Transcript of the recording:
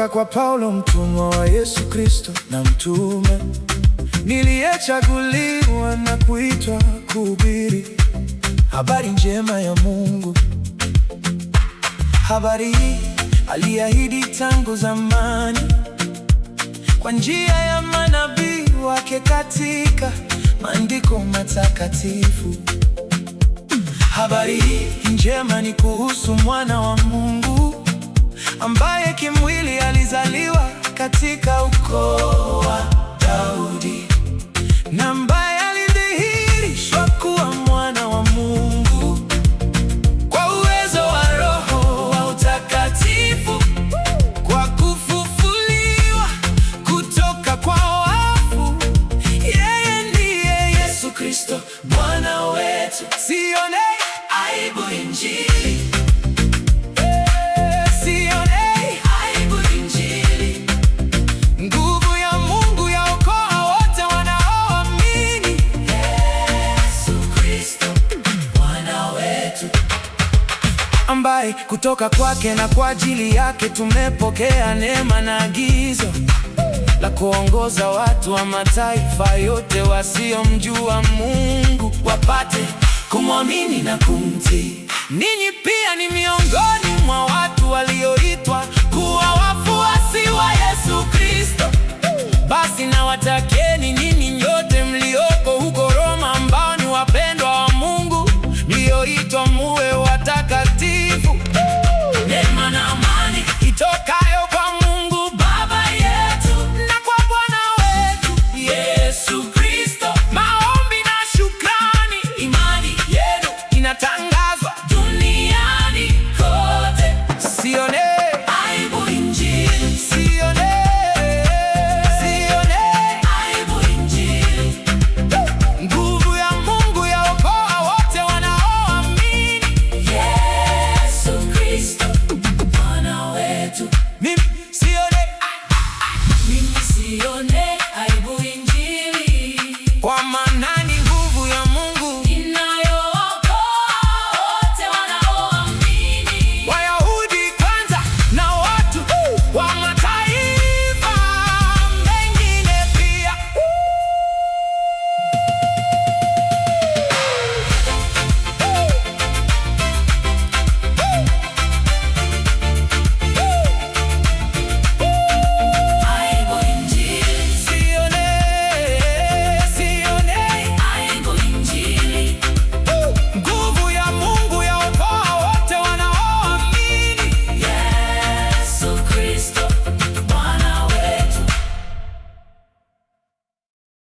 Kutoka kwa Paulo, mtumwa wa Yesu Kristo na mtume, niliyechaguliwa na kuitwa kuhubiri habari njema ya Mungu. Habari hii aliahidi tangu zamani kwa njia ya manabii wake katika maandiko matakatifu. Habari hii njema ni kuhusu mwana wa Mungu ambaye kimwili alizaliwa katika ukoo wa Daudi na ambaye alidhihirishwa kuwa mwana wa Mungu kwa uwezo wa Roho wa utakatifu, kwa kufufuliwa kutoka kwa wafu. Yeye ndiye Yesu Kristo Bwana wetu. Sione aibu Injili, sione aibu Injili. Nguvu ya Mungu yaokoa wote wanaoamini. Yesu Kristo Bwana wetu, ambaye kutoka kwake na kwa ajili yake tumepokea neema na agizo la kuongoza watu wa mataifa yote wasiomjua Mungu wapate kumwamini na kumtii. Ninyi pia ni miongoni mwa watu walioitwa kuwa wafuasi wa Yesu Kristo. Basi nawatakieni ninyi nyote mlioko huko Roma, ambao ni wapendwa wa Mungu, mlioitwa muwe